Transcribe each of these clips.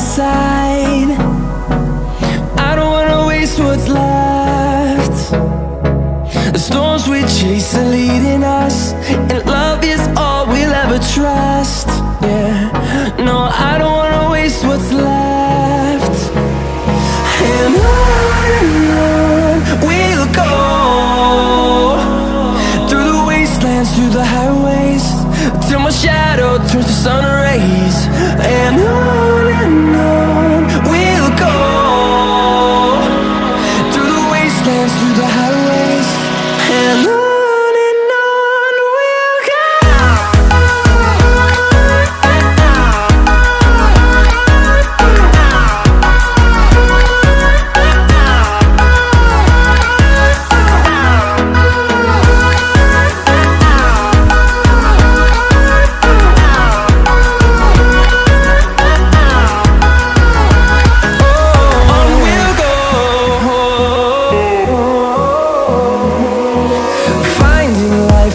side. I don't wanna waste what's left. The storms we chase are leading us, and love is all we'll ever trust. Yeah, no, I don't wanna waste what's left. And on we'll go, through the wastelands, through the highways, till my shadow turns to sun rays. And on we'll go, through the wastelands, through the highways, and on we'll go.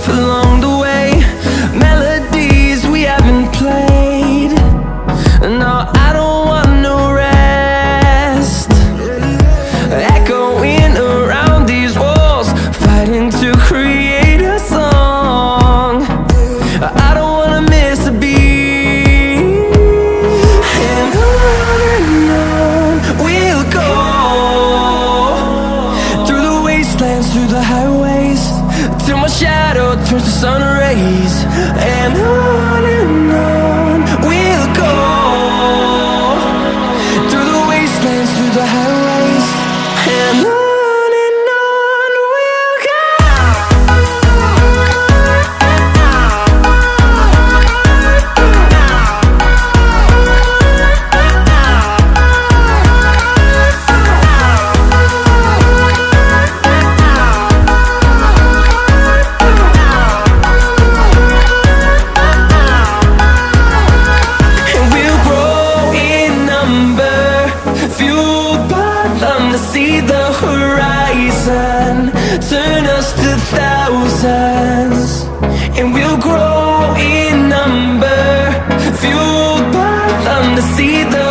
Along the way, melodies we haven't played. No, I don't want no rest. Echoing around these walls, fighting to create a song. I don't wanna miss a beat. And on we'll go, through the wastelands, through the highways, till my shadow turns to sun rays. And on we'll go, through the wastelands, through the highways, and on we'll go. To see the horizon turn us to thousands, and we'll grow in number, fueled by them to see the